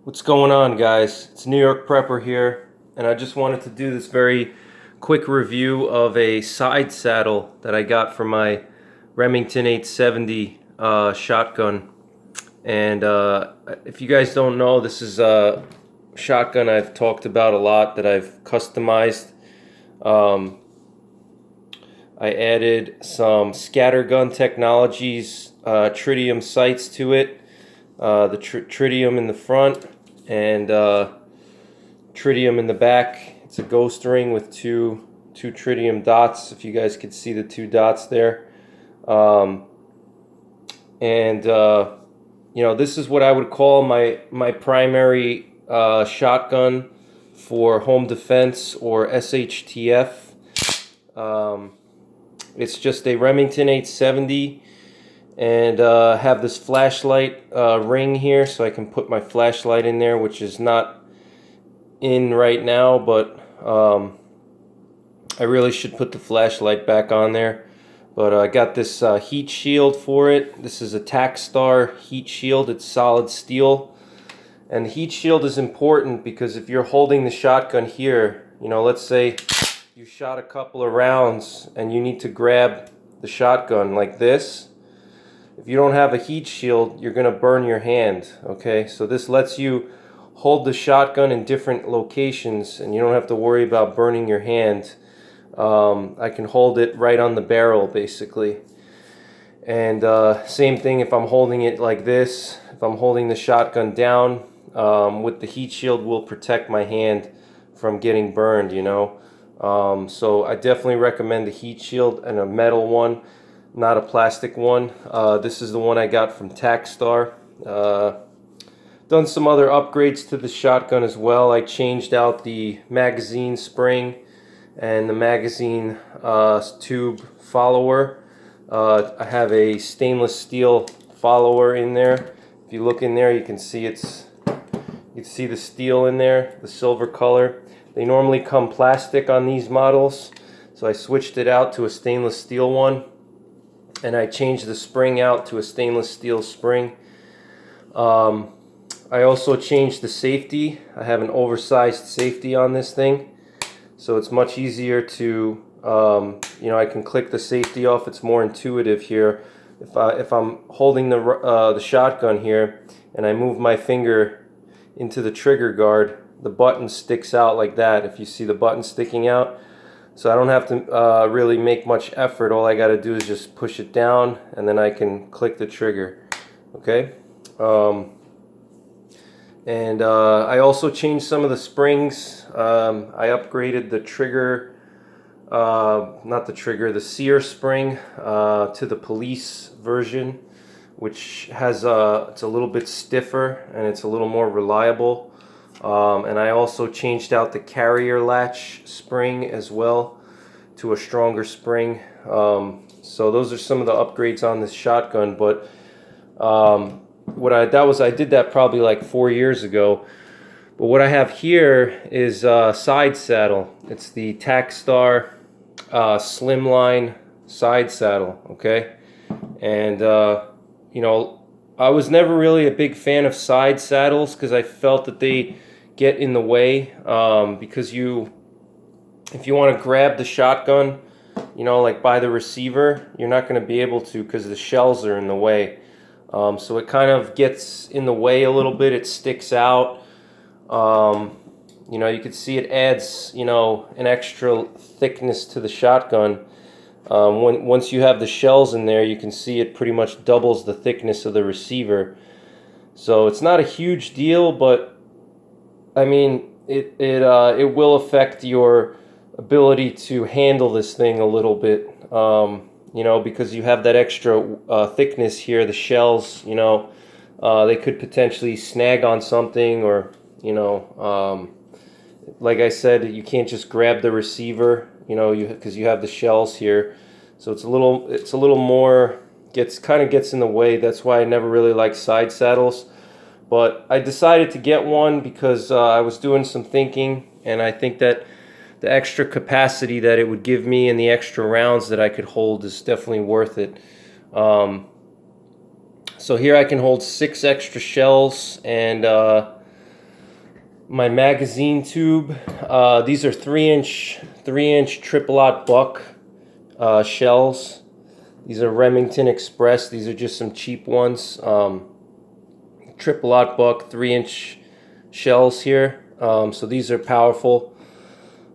What's going on, guys? It's New York Prepper here, and I just wanted to do this very quick review of a side saddle that I got from my Remington 870 shotgun. And if you guys don't know, this is a shotgun I've talked about a lot that I've customized. I added some scattergun technologies, tritium sights to it, the tritium in the front and tritium in the back. It's a ghost ring with two tritium dots, if you guys could see the two dots there. You know, this is what I would call my primary shotgun for home defense or SHTF. It's just a Remington 870, and have this flashlight ring here, so I can put my flashlight in there, which is not in right now, but I really should put the flashlight back on there. But I got this heat shield for it. This is a TacStar heat shield. It's solid steel, and the heat shield is important because if you're holding the shotgun here, you know, let's say you shot a couple of rounds and you need to grab the shotgun like this. If you don't have a heat shield, you're going to burn your hand, okay? So this lets you hold the shotgun in different locations, and you don't have to worry about burning your hand. I can hold it right on the barrel, basically. And same thing if I'm holding it like this. If I'm holding the shotgun down, with the heat shield will protect my hand from getting burned, you know? So I definitely recommend the heat shield, and a metal one, not a plastic one. This is the one I got from TacStar. Done some other upgrades to the shotgun as well. I changed out the magazine spring and the magazine tube follower. I have a stainless steel follower in there. If you look in there, you can see you can see the steel in there, the silver color. They normally come plastic on these models, so I switched it out to a stainless steel one, and I changed the spring out to a stainless steel spring. I also changed the safety. I have an oversized safety on this thing, so it's much easier to, you know, I can click the safety off. It's more intuitive here. If I'm holding the shotgun here and I move my finger into the trigger guard, the button sticks out like that, if you see the button sticking out. So I don't have to really make much effort. All I got to do is just push it down, and then I can click the trigger. Okay? I also changed some of the springs. I upgraded the trigger, the sear spring to the police version, which has it's a little bit stiffer and it's a little more reliable. And I also changed out the carrier latch spring as well to a stronger spring. So those are some of the upgrades on this shotgun. But I did that probably like 4 years ago. But what I have here is a side saddle. It's the TacStar Slimline Sidesaddle. Okay, and you know, I was never really a big fan of side saddles because I felt that they get in the way, because if you want to grab the shotgun, you know, like by the receiver, you're not going to be able to because the shells are in the way. So it kind of gets in the way a little bit. It sticks out. You know, you can see it adds, you know, an extra thickness to the shotgun. Once you have the shells in there, you can see it pretty much doubles the thickness of the receiver. So it's not a huge deal, but I mean, it will affect your ability to handle this thing a little bit, you know, because you have that extra thickness here. The shells, you know, they could potentially snag on something, or, you know, like I said, you can't just grab the receiver, you know, because you have the shells here. So it's a little more, kind of gets in the way. That's why I never really liked side saddles. But I decided to get one because I was doing some thinking, and I think that the extra capacity that it would give me and the extra rounds that I could hold is definitely worth it. So here I can hold 6 extra shells, and my magazine tube. These are 3-inch triple-aught buck shells. These are Remington Express. These are just some cheap ones. Triple-aught buck 3-inch shells here. So these are powerful.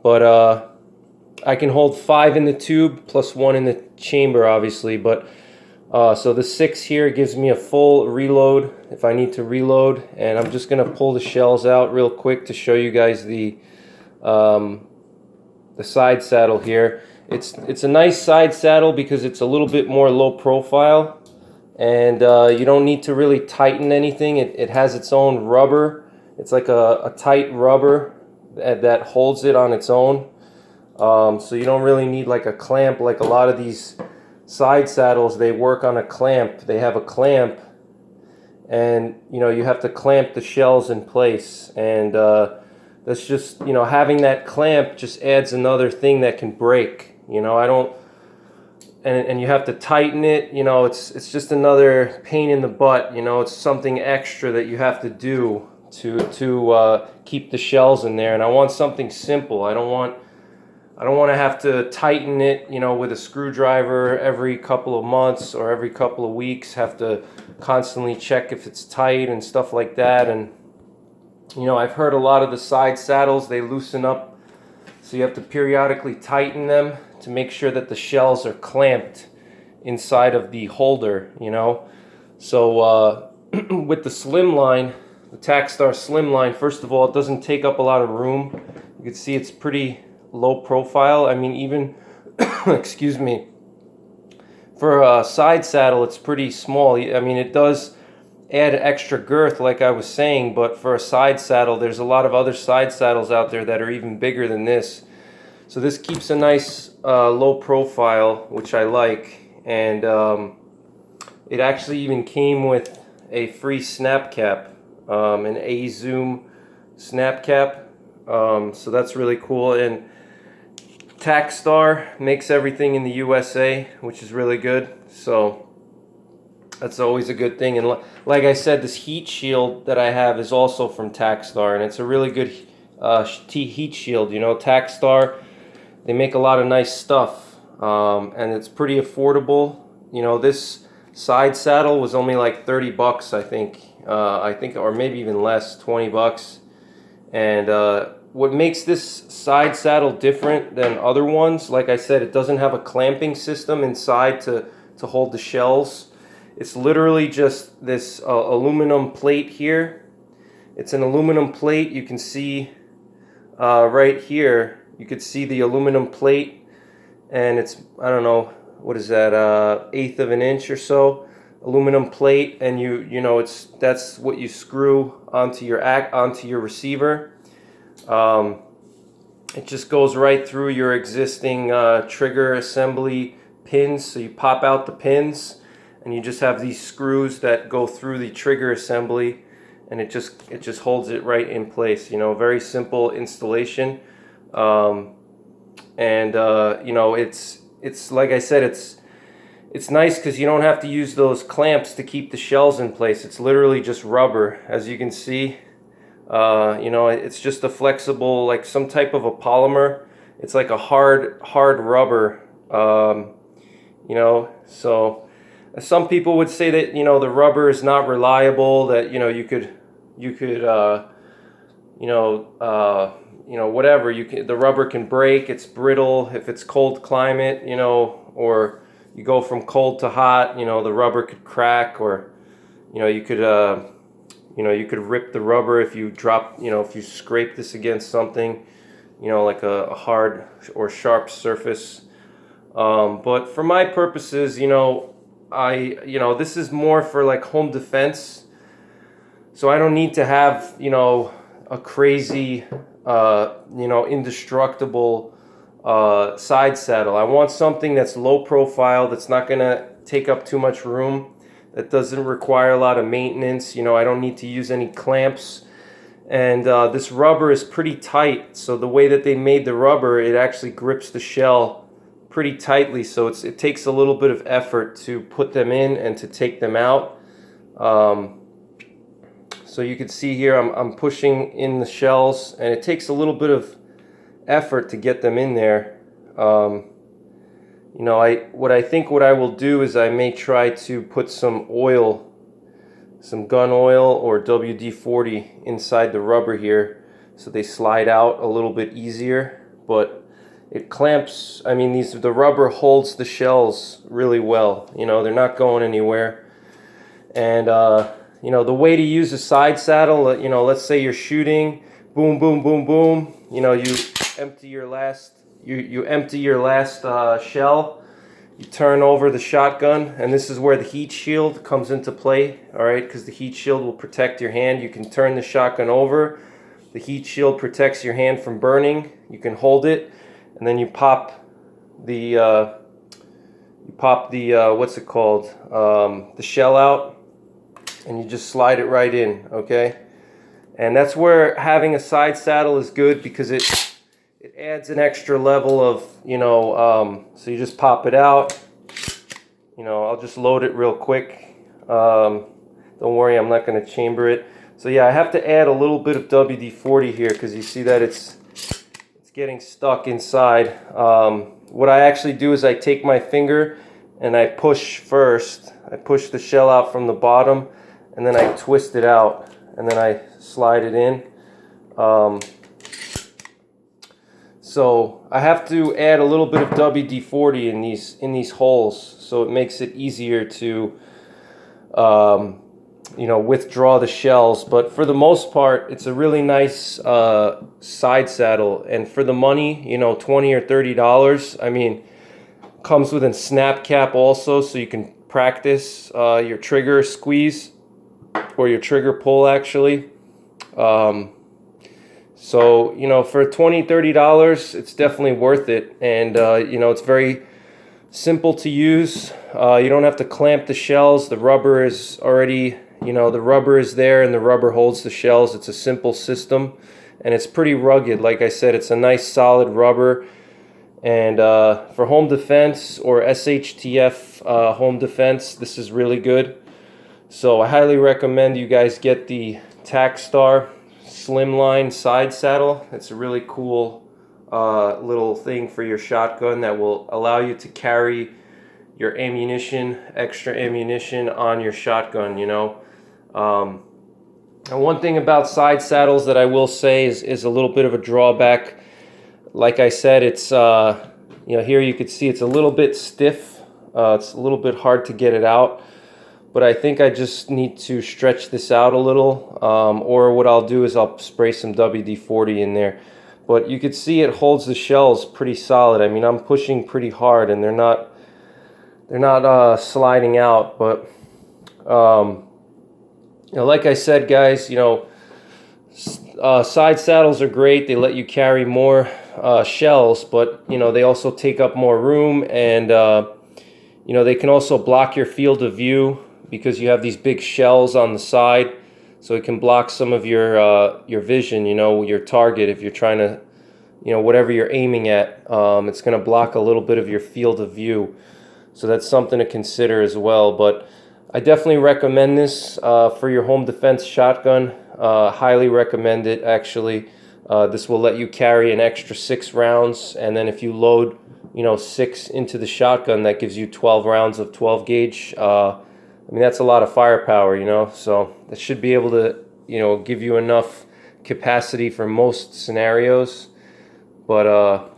But I can hold 5 in the tube plus 1 in the chamber, obviously. But so the 6 here gives me a full reload if I need to reload. And I'm just gonna pull the shells out real quick to show you guys the side saddle here. It's a nice side saddle because it's a little bit more low profile, and you don't need to really tighten anything. It has its own rubber. It's like a tight rubber that holds it on its own. So you don't really need like a clamp like a lot of these side saddles. They work on a clamp. They have a clamp, and you know you have to clamp the shells in place, and that's just, you know, having that clamp just adds another thing that can break. You know, I don't, and you have to tighten it. You know, it's just another pain in the butt. You know, it's something extra that you have to do to keep the shells in there. And I want something simple. I don't want to have to tighten it, you know, with a screwdriver every couple of months or every couple of weeks. Have to constantly check if it's tight and stuff like that. And you know, I've heard a lot of the side saddles, they loosen up, so you have to periodically tighten them to make sure that the shells are clamped inside of the holder, you know. So with the Slimline, the TacStar Slimline, first of all, it doesn't take up a lot of room. You can see it's pretty low profile. I mean, even, excuse me, for a side saddle, it's pretty small. I mean, it does add extra girth, like I was saying, but for a side saddle, there's a lot of other side saddles out there that are even bigger than this. So this keeps a nice low profile, which I like, and it actually even came with a free snap cap, an A-Zoom snap cap, so that's really cool. And TacStar makes everything in the USA, which is really good, so that's always a good thing. And like I said, this heat shield that I have is also from TacStar, and it's a really good heat shield. You know, TacStar, they make a lot of nice stuff, and it's pretty affordable. You know, this side saddle was only like 30 bucks, I think, or maybe even less, 20 bucks. And what makes this side saddle different than other ones, like I said, it doesn't have a clamping system inside to hold the shells. It's literally just this aluminum plate here. It's an aluminum plate. You can see right here, you could see the aluminum plate, and it's, I don't know, what is that, 1/8 of an inch or so aluminum plate, and you know, that's what you screw onto your receiver. It just goes right through your existing trigger assembly pins. So you pop out the pins, and you just have these screws that go through the trigger assembly, and it just holds it right in place. You know, very simple installation, and you know, it's like I said, it's nice because you don't have to use those clamps to keep the shells in place. It's literally just rubber, as you can see. You know, it's just a flexible, like some type of a polymer. It's like a hard rubber. You know, so some people would say that, you know, the rubber is not reliable, that, you know, you could whatever, the rubber can break, it's brittle if it's cold climate, you know, or you go from cold to hot, you know, the rubber could crack, or, you know, you could rip the rubber if you drop, you know, if you scrape this against something, you know, like a hard or sharp surface. But for my purposes, you know, this is more for like home defense. So I don't need to have, you know, a crazy, you know, indestructible side saddle. I want something that's low profile, that's not going to take up too much room, that doesn't require a lot of maintenance. You know, I don't need to use any clamps. And this rubber is pretty tight. So the way that they made the rubber, it actually grips the shell pretty tightly, so it takes a little bit of effort to put them in and to take them out. So So you can see here I'm pushing in the shells, and it takes a little bit of effort to get them in there. You know, what I will do is I may try to put some oil, some gun oil or WD-40 inside the rubber here, so they slide out a little bit easier. But it clamps, I mean, the rubber holds the shells really well. You know, they're not going anywhere. And you know, the way to use a side saddle, you know, let's say you're shooting, boom, boom, boom, boom. You know, you empty your last, you empty your last shell. You turn over the shotgun, and this is where the heat shield comes into play. All right, because the heat shield will protect your hand. You can turn the shotgun over. The heat shield protects your hand from burning. You can hold it, and then you pop the what's it called? The shell out, and you just slide it right in. Okay, and that's where having a side saddle is good, because it adds an extra level of, you know, so you just pop it out. You know, I'll just load it real quick. Don't worry, I'm not going to chamber it. So yeah, I have to add a little bit of WD-40 here, because you see that it's getting stuck inside. What I actually do is I take my finger and I push first. I push the shell out from the bottom, and then I twist it out, and then I slide it in. So I have to add a little bit of WD-40 in these holes, so it makes it easier to you know, withdraw the shells. But for the most part, it's a really nice side saddle, and for the money, you know, $20 or $30. I mean, comes with a snap cap also, so you can practice your trigger squeeze or your trigger pull actually. So, you know, for $20, $30, it's definitely worth it. And, you know, it's very simple to use. You don't have to clamp the shells. The rubber is already, you know, the rubber is there, and the rubber holds the shells. It's a simple system, and it's pretty rugged. Like I said, it's a nice solid rubber. And for home defense or SHTF home defense, this is really good. So I highly recommend you guys get the TacStar Slimline Sidesaddle. It's a really cool little thing for your shotgun that will allow you to carry your ammunition, extra ammunition on your shotgun, you know. And one thing about side saddles that I will say is a little bit of a drawback. Like I said, it's you know, here you can see it's a little bit stiff. It's a little bit hard to get it out. But I think I just need to stretch this out a little, or what I'll do is I'll spray some WD-40 in there. But you can see it holds the shells pretty solid. I mean, I'm pushing pretty hard, and they're not sliding out. But you know, like I said, guys, you know, side saddles are great. They let you carry more shells, but you know, they also take up more room, and you know, they can also block your field of view, because you have these big shells on the side, so it can block some of your vision, you know, your target. If you're trying to, you know, whatever you're aiming at, it's going to block a little bit of your field of view. So that's something to consider as well. But I definitely recommend this for your home defense shotgun. Highly recommend it, actually. This will let you carry an extra 6 rounds, and then if you load, you know, 6 into the shotgun, that gives you 12 rounds of 12 gauge. I mean, that's a lot of firepower, you know, so that should be able to, you know, give you enough capacity for most scenarios. But, all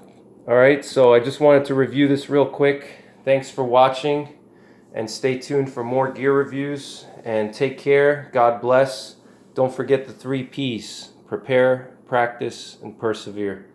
right, so I just wanted to review this real quick. Thanks for watching, and stay tuned for more gear reviews, and take care. God bless. Don't forget the 3 P's: prepare, practice, and persevere.